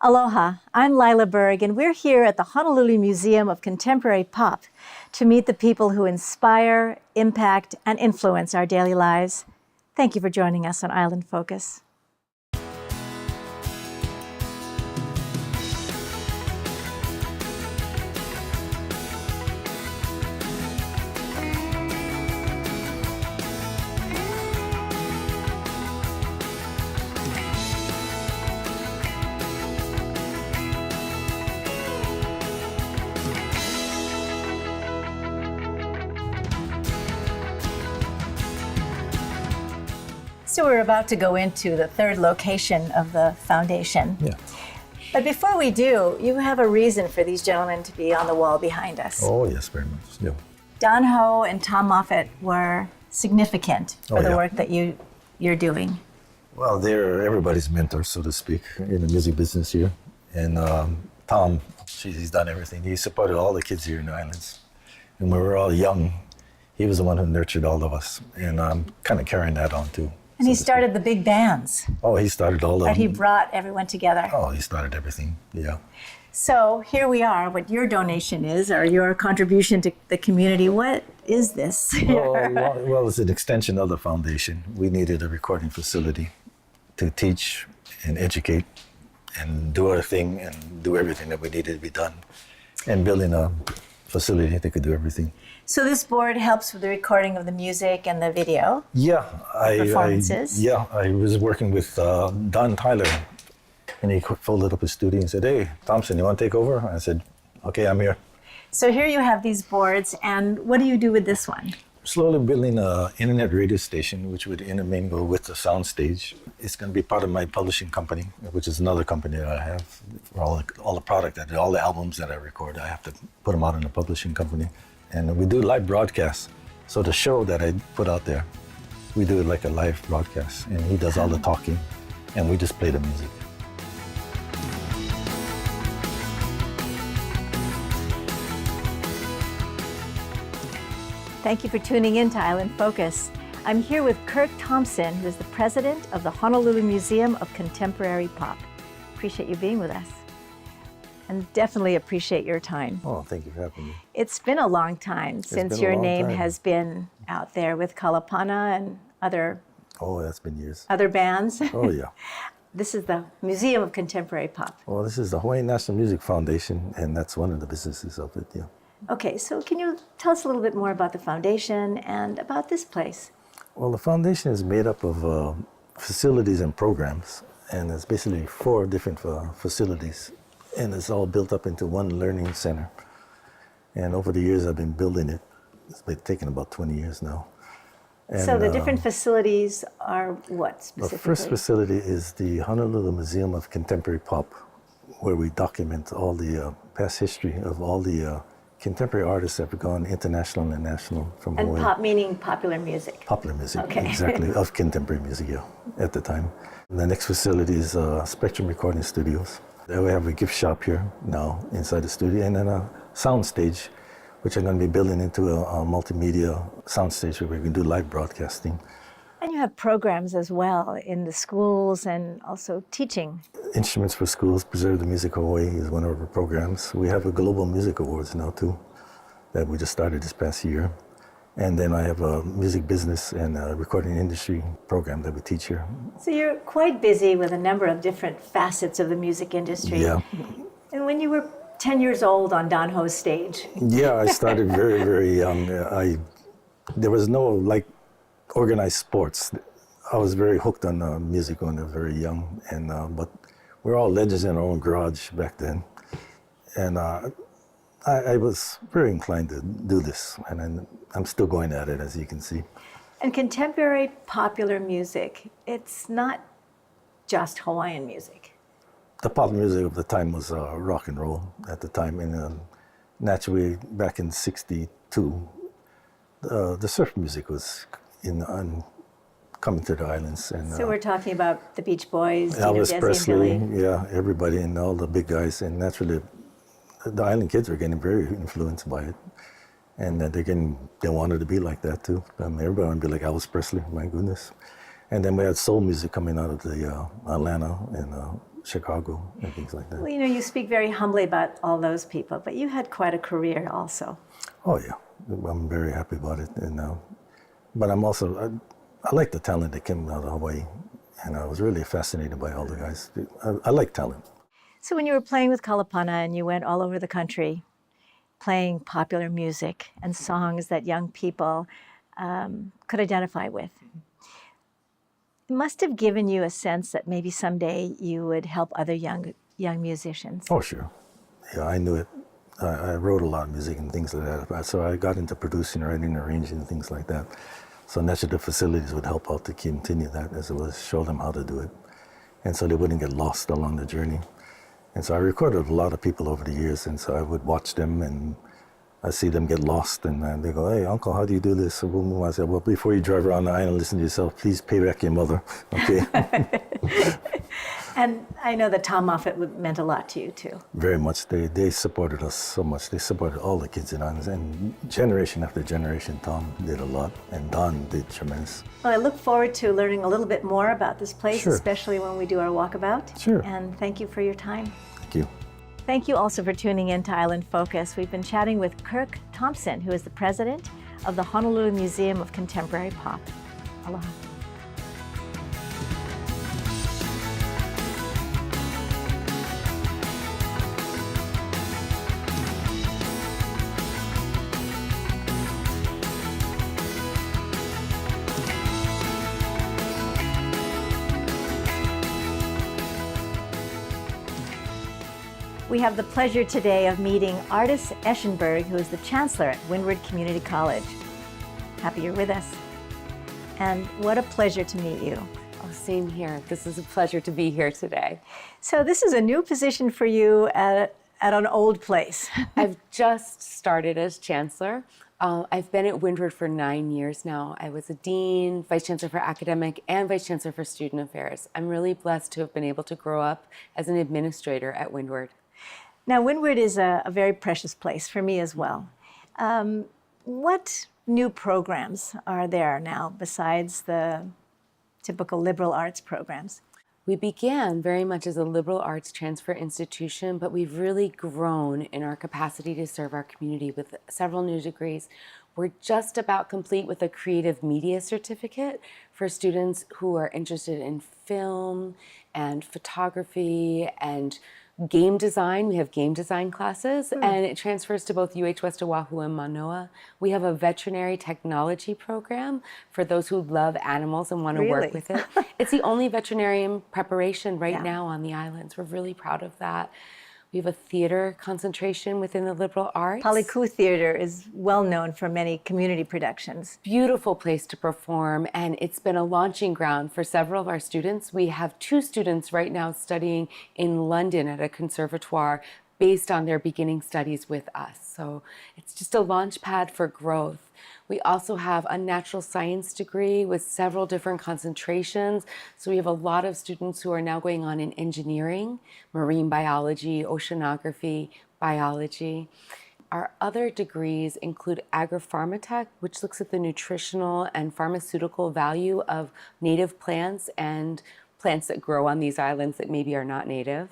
Aloha, I'm Lyla Berg, and we're here at the Honolulu Museum of Contemporary Pop to meet the people who inspire, impact, and influence our daily lives. Thank you for joining us on Island Focus. So we're about to go into the third location of the foundation. Yeah. But before we do, you have a reason for these gentlemen to be on the wall behind us. Oh, yes, very much. Yeah. Don Ho and Tom Moffat were significant for the work that you're doing. Well, they're everybody's mentor, so to speak, in the music business here. And Tom, he's done everything. He supported all the kids here in the islands. And when we were all young, he was the one who nurtured all of us. And I'm kind of carrying that on too. And he started the big bands. Oh, he started all of them. He brought everyone together. Oh, he started everything, yeah. So here we are, what your donation is, or your contribution to the community. What is this? Well, it's an extension of the foundation. We needed a recording facility to teach and educate and do our thing and do everything that we needed to be done. And building a facility that could do everything. So this board helps with the recording of the music and the video? Yeah. Performances? I was working with Don Tyler, and he folded up his studio and said, "Hey, Thompson, you want to take over?" I said, "Okay, I'm here." So here you have these boards, and what do you do with this one? Slowly building an internet radio station, which would intermingle with the sound stage. It's going to be part of my publishing company, which is another company that I have for all the product, all the albums that I record. I have to put them out in a publishing company. And we do live broadcasts. So the show that I put out there, we do it like a live broadcast. And he does all the talking, and we just play the music. Thank you for tuning in to Island Focus. I'm here with Kirk Thompson, who is the president of the Honolulu Museum of Contemporary Pop. Appreciate you being with us. And definitely appreciate your time. Oh, thank you for having me. It's been a long time since your name has been out there with Kalapana and other. Oh, that's been years. Other bands. Oh, yeah. This is the Museum of Contemporary Pop. Well, this is the Hawaii National Music Foundation, and that's one of the businesses of it, yeah. Okay, so can you tell us a little bit more about the foundation and about this place? Well, the foundation is made up of facilities and programs, and it's basically 4 different facilities. And it's all built up into one learning center. And over the years, I've been building it. It's been taking about 20 years now. And, so the different facilities are what specifically? The first facility is the Honolulu Museum of Contemporary Pop, where we document all the past history of all the contemporary artists that have gone international and national from Hawaii. And pop meaning popular music? Popular music, okay. Exactly, of contemporary music, yeah, at the time. And the next facility is Spectrum Recording Studios. There we have a gift shop here now inside the studio, and then a sound stage, which I'm going to be building into a multimedia sound stage where we can do live broadcasting. And you have programs as well in the schools and also teaching. Instruments for Schools, Preserve the Music of Hawaii is one of our programs. We have a Global Music Awards now too, that we just started this past year. And then I have a music business and a recording industry program that we teach here. So you're quite busy with a number of different facets of the music industry. Yeah. And when you were 10 years old on Don Ho's stage. Yeah, I started very, very young. There was no organized sports. I was very hooked on music when I was very young. And but we're all legends in our own garage back then. And I was very inclined to do this, and I'm still going at it, as you can see. And contemporary popular music, it's not just Hawaiian music. The pop music of the time was rock and roll at the time, and naturally, back in '62, the surf music was coming to the islands. And, so we're talking about the Beach Boys, Elvis Presley, yeah, everybody, and all the big guys, and naturally, the island kids are getting very influenced by it, and they wanted to be like that too. Everybody wanted to be like Elvis Presley. My goodness! And then we had soul music coming out of the Atlanta and Chicago and things like that. Well, you know, you speak very humbly about all those people, but you had quite a career also. Oh yeah, I'm very happy about it. And but I'm also I like the talent that came out of Hawaii, and I was really fascinated by all the guys. I like talent. So when you were playing with Kalapana and you went all over the country, playing popular music and songs that young people could identify with, it must have given you a sense that maybe someday you would help other young musicians. Oh sure, yeah, I knew it. I wrote a lot of music and things like that. So I got into producing, writing, arranging, and things like that. So naturally, the facilities would help out to continue that, as well as show them how to do it, and so they wouldn't get lost along the journey. And so I recorded a lot of people over the years, and so I would watch them, and I see them get lost, and they go, "Hey, Uncle, how do you do this?" So I said, "Well, before you drive around the island, listen to yourself. Please pay back your mother, okay?" And I know that Tom Moffat meant a lot to you too. Very much. They supported us so much. They supported all the kids in Islands, and generation after generation, Tom did a lot, and Don did tremendous. Well, I look forward to learning a little bit more about this place, Sure. especially when we do our walkabout. Sure. And thank you for your time. Thank you. Thank you also for tuning in to Island Focus. We've been chatting with Kirk Thompson, who is the president of the Honolulu Museum of Contemporary Pop. Aloha. We have the pleasure today of meeting Ardis Eschenberg, who is the Chancellor at Windward Community College. Happy you're with us. And what a pleasure to meet you. Oh, same here. This is a pleasure to be here today. So this is a new position for you at an old place. I've just started as Chancellor. I've been at Windward for 9 years now. I was a Dean, Vice Chancellor for Academic, and Vice Chancellor for Student Affairs. I'm really blessed to have been able to grow up as an administrator at Windward. Now, Windward is a very precious place for me as well. What new programs are there now besides the typical liberal arts programs? We began very much as a liberal arts transfer institution, but we've really grown in our capacity to serve our community with several new degrees. We're just about complete with a creative media certificate for students who are interested in film and photography and game design. We have game design classes, and it transfers to both UH West Oahu and Manoa. We have a veterinary technology program for those who love animals and want to Really? work with it. It's the only veterinarian preparation right Yeah. now on the islands. We're really proud of that. We have a theater concentration within the liberal arts. Paliku Theater is well known for many community productions. Beautiful place to perform, and it's been a launching ground for several of our students. We have 2 students right now studying in London at a conservatoire based on their beginning studies with us. So it's just a launch pad for growth. We also have a natural science degree with several different concentrations. So we have a lot of students who are now going on in engineering, marine biology, oceanography, biology. Our other degrees include agropharmatech, which looks at the nutritional and pharmaceutical value of native plants and plants that grow on these islands that maybe are not native.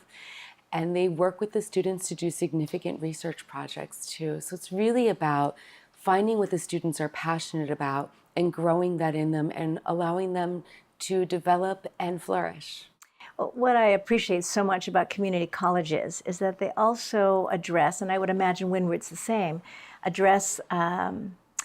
And they work with the students to do significant research projects too. So it's really about finding what the students are passionate about and growing that in them and allowing them to develop and flourish. What I appreciate so much about community colleges is that they also address, and I would imagine Windward's the same, address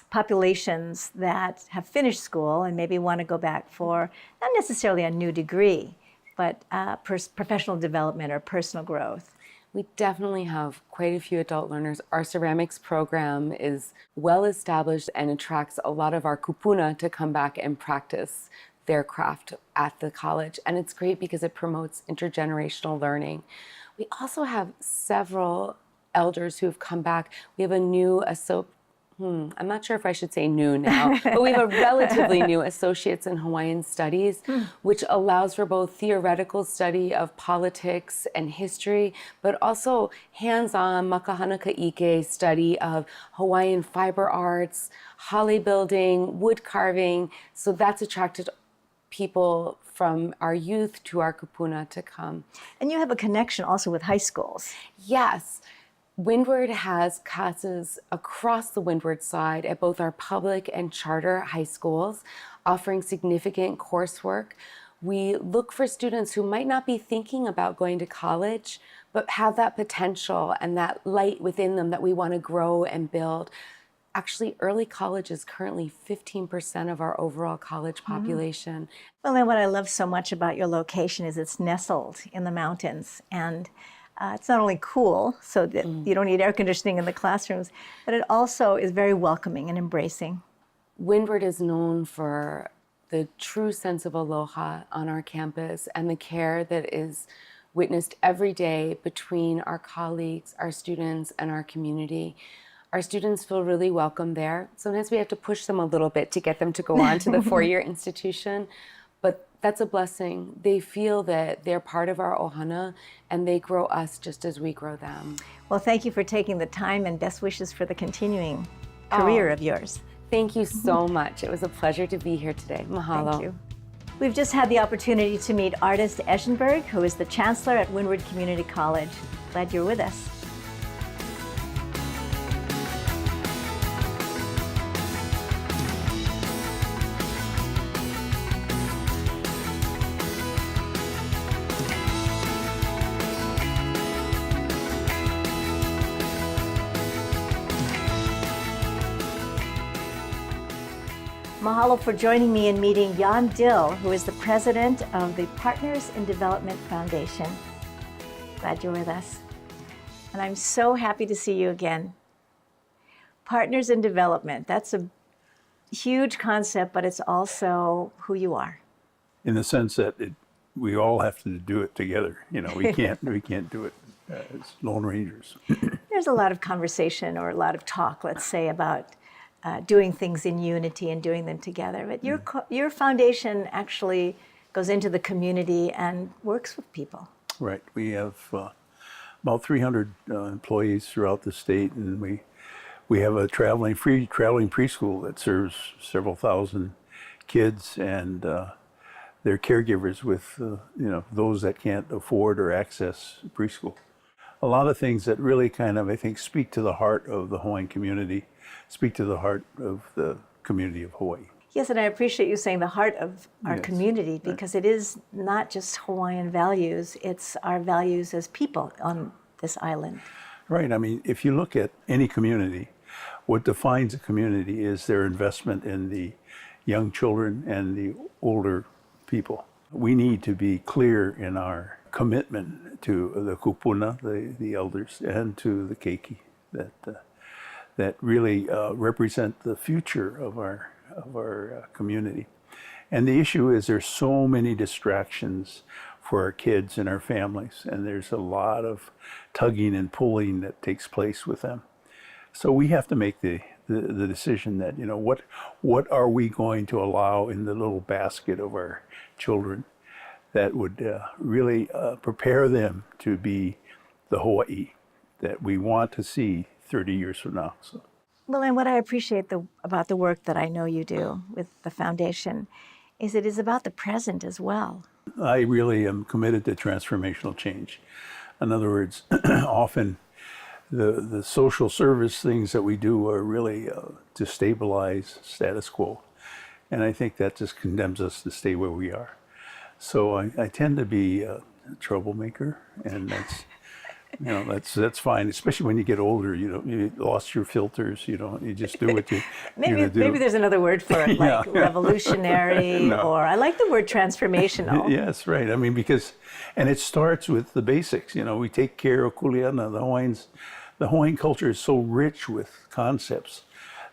populations that have finished school and maybe want to go back for not necessarily a new degree, but professional development or personal growth. We definitely have quite a few adult learners. Our ceramics program is well established and attracts a lot of our kupuna to come back and practice their craft at the college. And it's great because it promotes intergenerational learning. We also have several elders who have come back. We have a new I'm not sure if I should say new now, but we have a relatively new Associates in Hawaiian Studies, which allows for both theoretical study of politics and history, but also hands-on makahanaka-ike study of Hawaiian fiber arts, hale building, wood carving. So that's attracted people from our youth to our kupuna to come. And you have a connection also with high schools. Yes. Windward has casas across the Windward side at both our public and charter high schools, offering significant coursework. We look for students who might not be thinking about going to college, but have that potential and that light within them that we want to grow and build. Actually, early college is currently 15% of our overall college population. Well, and what I love so much about your location is it's nestled in the mountains, and it's not only cool, so that you don't need air conditioning in the classrooms, but it also is very welcoming and embracing. Windward is known for the true sense of aloha on our campus and the care that is witnessed every day between our colleagues, our students, and our community. Our students feel really welcome there. Sometimes we have to push them a little bit to get them to go on to the four-year institution, but that's a blessing. They feel that they're part of our ohana and they grow us just as we grow them. Well, thank you for taking the time, and best wishes for the continuing career of yours. Thank you so much. It was a pleasure to be here today. Mahalo. Thank you. We've just had the opportunity to meet Ardis Eschenberg, who is the Chancellor at Windward Community College. Glad you're with us. Mahalo for joining me in meeting Jan Dill, who is the president of the Partners in Development Foundation. Glad you're with us. And I'm so happy to see you again. Partners in Development, that's a huge concept, but it's also who you are. In the sense that we all have to do it together. You know, we can't do it as lone rangers. There's a lot of conversation or a lot of talk, let's say, about doing things in unity and doing them together. But your foundation actually goes into the community and works with people. Right. We have about 300 employees throughout the state, and we have a free traveling preschool that serves several thousand kids and their caregivers with those that can't afford or access preschool. A lot of things that really kind of, I think, speak to the heart of the Hawaiian community, speak to the heart of the community of Hawaii. Yes, and I appreciate you saying the heart of our community, because it is not just Hawaiian values, it's our values as people on this island. Right. I mean, if you look at any community, what defines a community is their investment in the young children and the older people. We need to be clear in our commitment to the kupuna, the elders, and to the keiki that really represent the future of our community. And the issue is there's so many distractions for our kids and our families, and there's a lot of tugging and pulling that takes place with them. So we have to make the decision that, what are we going to allow in the little basket of our children that would really prepare them to be the Hawaii that we want to see 30 years from now. So. Well, and what I appreciate about the work that I know you do with the foundation is it is about the present as well. I really am committed to transformational change. In other words, often the social service things that we do are really to stabilize status quo. And I think that just condemns us to stay where we are. So I tend to be a troublemaker, and that's fine, especially when you get older. You lost your filters. You just do what you maybe there's another word for it, like revolutionary, or I like the word transformational. Yes, right. I mean, and it starts with the basics. We take care of kuleana. The Hawaiian culture is so rich with concepts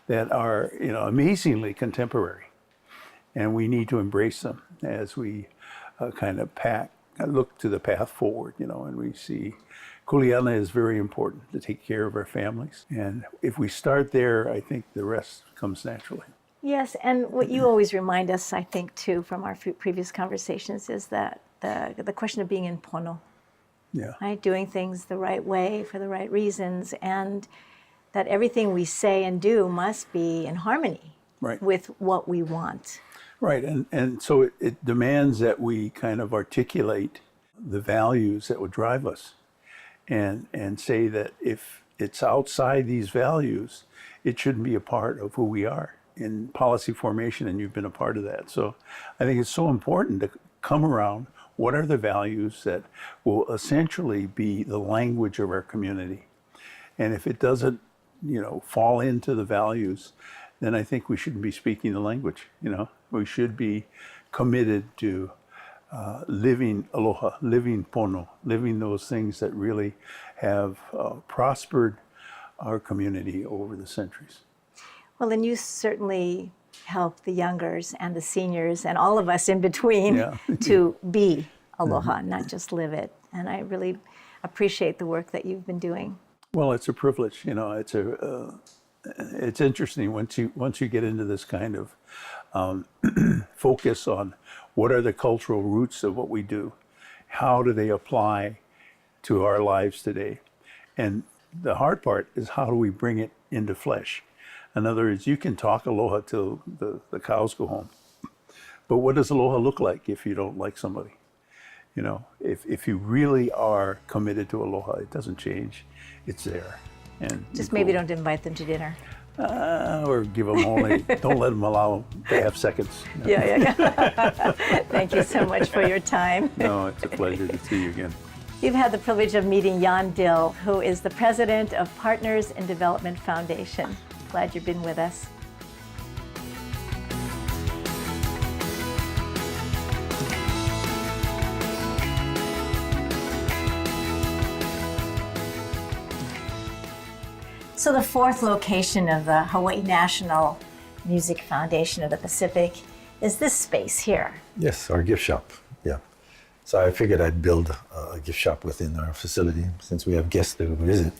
that are amazingly contemporary, and we need to embrace them as we kind of look to the path forward. And we see kuleana is very important to take care of our families. And if we start there, I think the rest comes naturally. Yes, and what you always remind us, I think, too, from our previous conversations is that the question of being in pono. Yeah. Right? Doing things the right way for the right reasons, and that everything we say and do must be in harmony with what we want. Right, and so it demands that we kind of articulate the values that would drive us, and say that if it's outside these values, it shouldn't be a part of who we are in policy formation, and you've been a part of that. So I think it's so important to come around what are the values that will essentially be the language of our community. And if it doesn't, fall into the values, then I think we shouldn't be speaking the language. We should be committed to living aloha, living pono, living those things that really have prospered our community over the centuries. Well, and you certainly help the youngers and the seniors and all of us in between to be aloha, not just live it. And I really appreciate the work that you've been doing. Well, it's a privilege. It's interesting once you get into this kind of focus on what are the cultural roots of what we do, how do they apply to our lives today, and the hard part is how do we bring it into flesh. In other words, you can talk aloha till the cows go home, but what does aloha look like if you don't like somebody? If you really are committed to aloha, it doesn't change. It's there. And just maybe don't invite them to dinner. Or give them only, don't let them allow them to have seconds. Yeah. Thank you so much for your time. No, it's a pleasure to see you again. You've had the privilege of meeting Jan Dill, who is the president of Partners in Development Foundation. Glad you've been with us. So the fourth location of the Hawaii National Music Foundation of the Pacific is this space here. Yes, our gift shop. Yeah. So I figured I'd build a gift shop within our facility since we have guests that visit,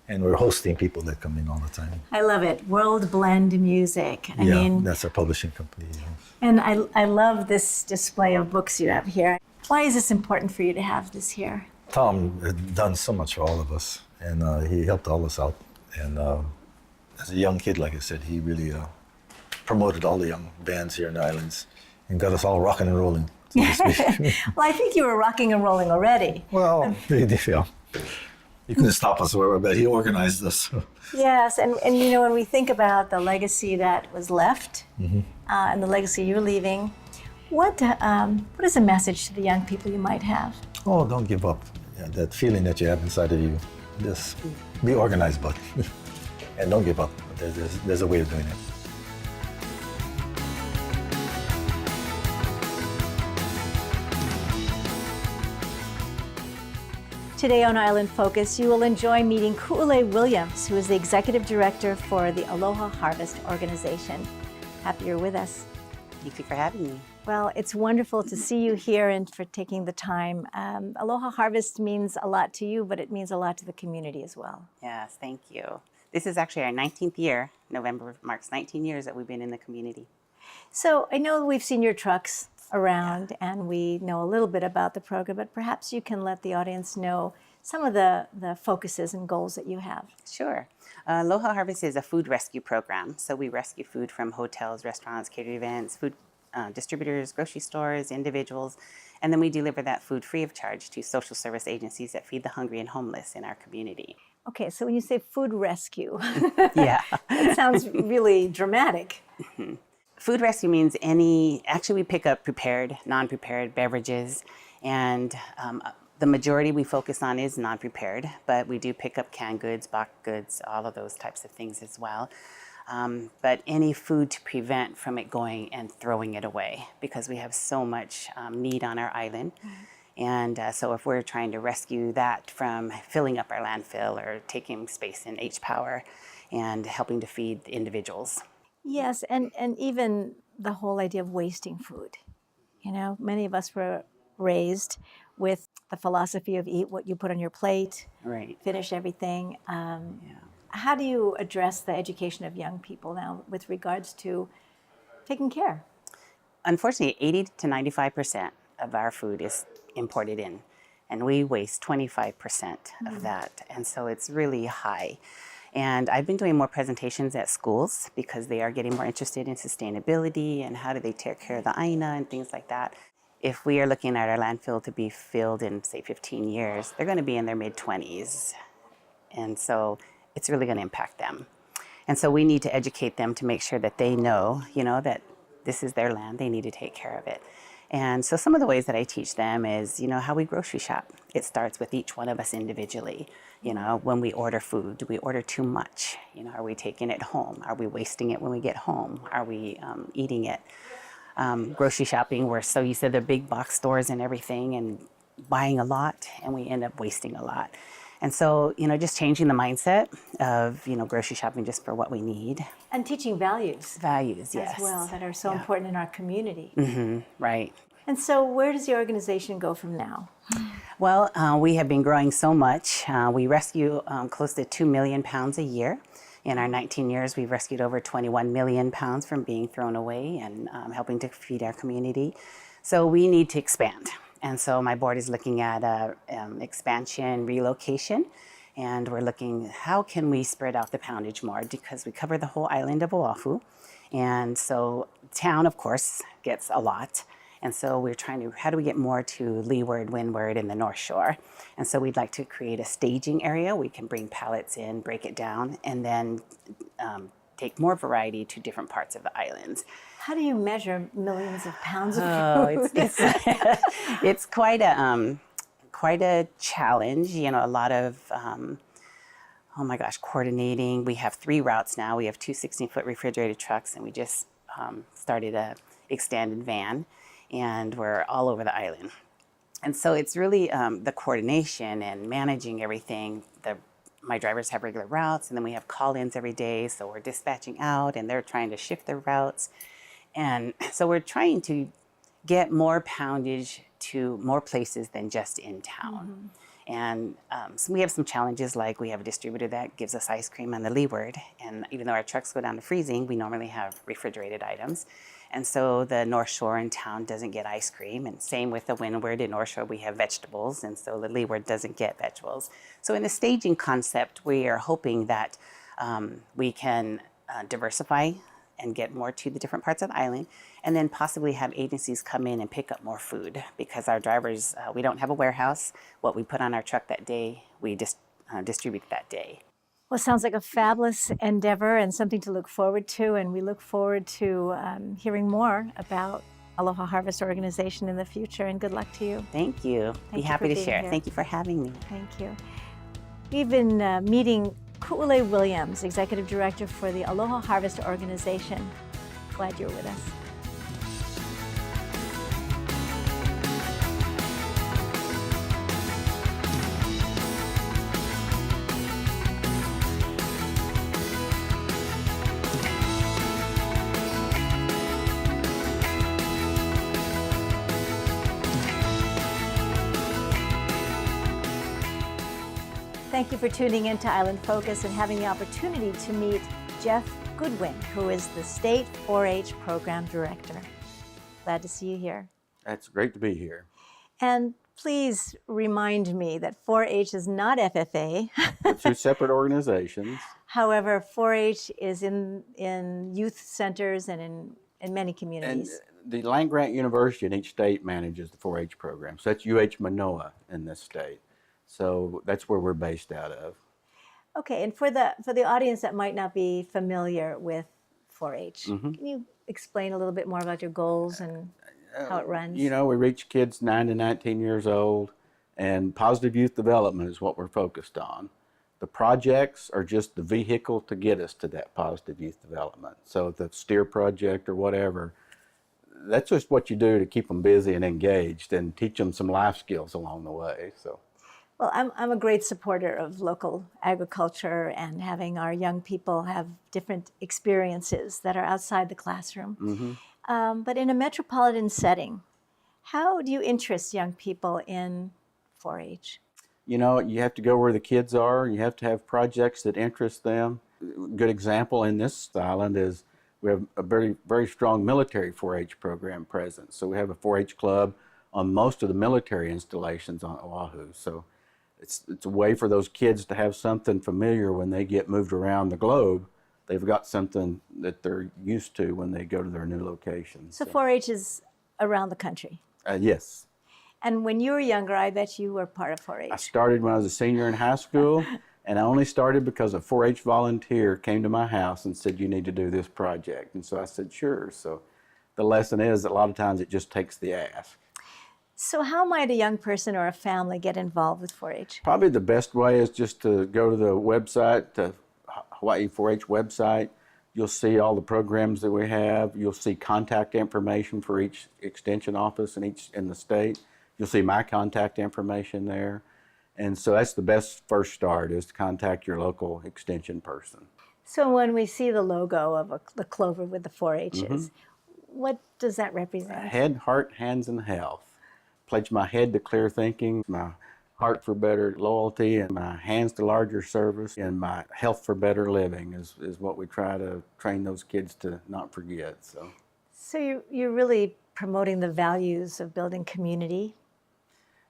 and we're hosting people that come in all the time. I love it. World Blend Music. I mean, that's our publishing company. Yeah. And I love this display of books you have here. Why is this important for you to have this here? Tom had done so much for all of us, and he helped all us out. And as a young kid, like I said, he really promoted all the young bands here in the islands and got us all rocking and rolling, so to speak. Well, I think you were rocking and rolling already. Well, yeah. You couldn't stop us, but he organized us. Yes, and when we think about the legacy that was left and the legacy you're leaving, what is a message to the young people you might have? Oh, don't give up. Yeah, that feeling that you have inside of you. Just be organized, bud. And don't give up. There's a way of doing it. Today on Island Focus, you will enjoy meeting Ku'ule Williams, who is the Executive Director for the Aloha Harvest Organization. Happy you're with us. Thank you for having me. Well, it's wonderful to see you here and for taking the time. Aloha Harvest means a lot to you, but it means a lot to the community as well. Yes, thank you. This is actually our 19th year. November marks 19 years that we've been in the community. So I know we've seen your trucks around and we know a little bit about the program, but perhaps you can let the audience know some of the focuses and goals that you have. Sure. Aloha Harvest is a food rescue program. So we rescue food from hotels, restaurants, catering events, food distributors, grocery stores, individuals, and then we deliver that food free of charge to social service agencies that feed the hungry and homeless in our community. Okay, so when you say food rescue, Yeah. it sounds really dramatic. Food rescue means actually we pick up prepared, non-prepared beverages, and the majority we focus on is non-prepared, but we do pick up canned goods, boxed goods, all of those types of things as well. But any food to prevent from it going and throwing it away, because we have so much need on our island. And so if we're trying to rescue that from filling up our landfill or taking space in H-Power and helping to feed individuals. Yes, and even the whole idea of wasting food. Many of us were raised with the philosophy of eat what you put on your plate, Right. finish everything. How do you address the education of young people now with regards to taking care? Unfortunately, 80 to 95% of our food is imported in, and we waste 25% of that. And so it's really high. And I've been doing more presentations at schools because they are getting more interested in sustainability and how do they take care of the aina and things like that. If we are looking at our landfill to be filled in, say, 15 years, they're going to be in their mid-20s. And so it's really going to impact them. And so we need to educate them to make sure that they know, that this is their land, they need to take care of it. And so some of the ways that I teach them is, how we grocery shop. It starts with each one of us individually. When we order food, do we order too much? Are we taking it home? Are we wasting it when we get home? Are we eating it? Grocery shopping, we're so used to the big box stores and everything and buying a lot, and we end up wasting a lot. And so, just changing the mindset of, grocery shopping just for what we need. And teaching values. Values, yes. As well, that are so important in our community. Mm-hmm, right. And so where does the organization go from now? Well, we have been growing so much. We rescue close to 2 million pounds a year. In our 19 years, we've rescued over 21 million pounds from being thrown away and helping to feed our community. So we need to expand. And so my board is looking at expansion, relocation, and we're looking how can we spread out the poundage more because we cover the whole island of Oʻahu. And so town, of course, gets a lot. And so we're trying to, how do we get more to Leeward, Windward, and the North Shore? And so we'd like to create a staging area. We can bring pallets in, break it down, and then take more variety to different parts of the islands. How do you measure millions of pounds of food? Oh, it's quite a challenge. A lot of coordinating. We have 3 routes now. We have 2 16-foot refrigerated trucks, and we just started a extended van, and we're all over the island. And so it's really the coordination and managing everything. My drivers have regular routes, and then we have call-ins every day. So we're dispatching out, and they're trying to shift their routes. And so we're trying to get more poundage to more places than just in town. Mm-hmm. And so we have some challenges, like we have a distributor that gives us ice cream on the Leeward. And even though our trucks go down to freezing, we normally have refrigerated items. And so the North Shore in town doesn't get ice cream. And same with the Windward in North Shore, we have vegetables. And so the Leeward doesn't get vegetables. So in the staging concept, we are hoping that we can diversify and get more to the different parts of the island, and then possibly have agencies come in and pick up more food because our drivers, we don't have a warehouse. What we put on our truck that day, we just distribute that day. Well, it sounds like a fabulous endeavor and something to look forward to, and we look forward to hearing more about Aloha Harvest Organization in the future, and good luck to you. Thank you. Be happy to share. Thank you for having me. Thank you. We've been meeting Ku'ule Williams, Executive Director for the Aloha Harvest Organization. Glad you're with us. Thank you for tuning in to Island Focus and having the opportunity to meet Jeff Goodwin, who is the State 4-H Program Director. Glad to see you here. It's great to be here. And please remind me that 4-H is not FFA. We're 2 separate organizations. However, 4-H is in youth centers and in many communities. And the land-grant university in each state manages the 4-H program. So that's UH Manoa in this state. So that's where we're based out of. Okay, and for the audience that might not be familiar with 4-H, Mm-hmm. can you explain a little bit more about your goals and how it runs? We reach kids 9 to 19 years old, and positive youth development is what we're focused on. The projects are just the vehicle to get us to that positive youth development. So the STEER project or whatever, that's just what you do to keep them busy and engaged and teach them some life skills along the way. So. Well, I'm a great supporter of local agriculture and having our young people have different experiences that are outside the classroom. Mm-hmm. But in a metropolitan setting, how do you interest young people in 4-H? You have to go where the kids are. You have to have projects that interest them. A good example in this island is we have a very, very strong military 4-H program present. So we have a 4-H club on most of the military installations on Oʻahu. So it's a way for those kids to have something familiar when they get moved around the globe. They've got something that they're used to when they go to their new location. So 4-H is around the country. Yes. And when you were younger, I bet you were part of 4-H. I started when I was a senior in high school, and I only started because a 4-H volunteer came to my house and said, you need to do this project. And so I said, sure. So the lesson is that a lot of times it just takes the ask. So how might a young person or a family get involved with 4-H? Probably the best way is just to go to the website, the Hawaii 4-H website. You'll see all the programs that we have. You'll see contact information for each extension office in the state. You'll see my contact information there. And so that's the best first start, is to contact your local extension person. So when we see the logo of the clover with the 4-H's, what does that represent? Head, heart, hands, and health. Pledge my head to clear thinking, my heart for better loyalty, and my hands to larger service, and my health for better living is what we try to train those kids to not forget. So you're really promoting the values of building community.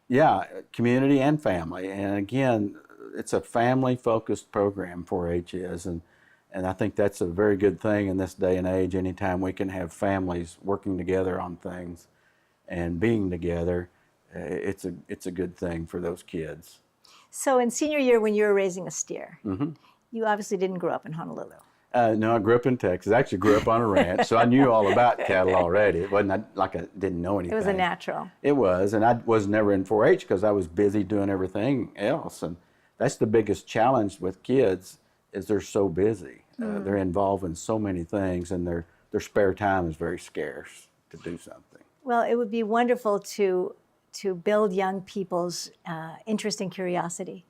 Yeah, community and family. And again, it's a family-focused program, 4-H is, and I think that's a very good thing in this day and age. Anytime we can have families working together on things and being together, it's a good thing for those kids. So in senior year, when you were raising a steer, you obviously didn't grow up in Honolulu. No, I grew up in Texas. I actually grew up on a ranch, so I knew all about cattle already. It wasn't like I didn't know anything. It was a natural. It was, and I was never in 4-H because I was busy doing everything else. And that's the biggest challenge with kids, is they're so busy. They're involved in so many things, and their spare time is very scarce to do something. Well, it would be wonderful to build young people's interest and curiosity.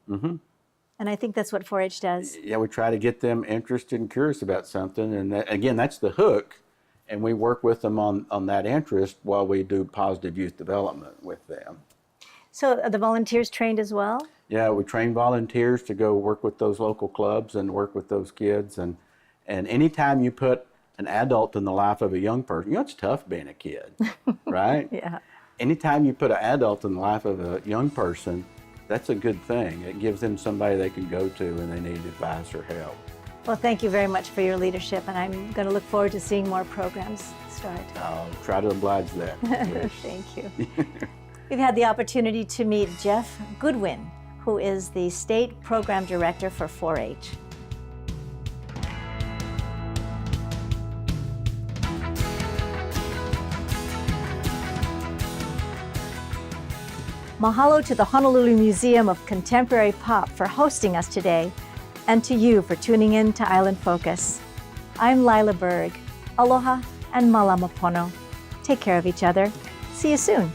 And I think that's what 4-H does. Yeah, we try to get them interested and curious about something. And again, that's the hook. And we work with them on that interest while we do positive youth development with them. So are the volunteers trained as well? Yeah, we train volunteers to go work with those local clubs and work with those kids. And anytime you put an adult in the life of a young person, it's tough being a kid, right? Yeah. Anytime you put an adult in the life of a young person, that's a good thing. It gives them somebody they can go to when they need advice or help. Well, thank you very much for your leadership, and I'm going to look forward to seeing more programs start. I'll try to oblige that. Thank you. We've had the opportunity to meet Jeff Goodwin, who is the State Program Director for 4-H. Mahalo to the Honolulu Museum of Contemporary Pop for hosting us today, and to you for tuning in to Island Focus. I'm Lyla Berg. Aloha and malama pono. Take care of each other. See you soon.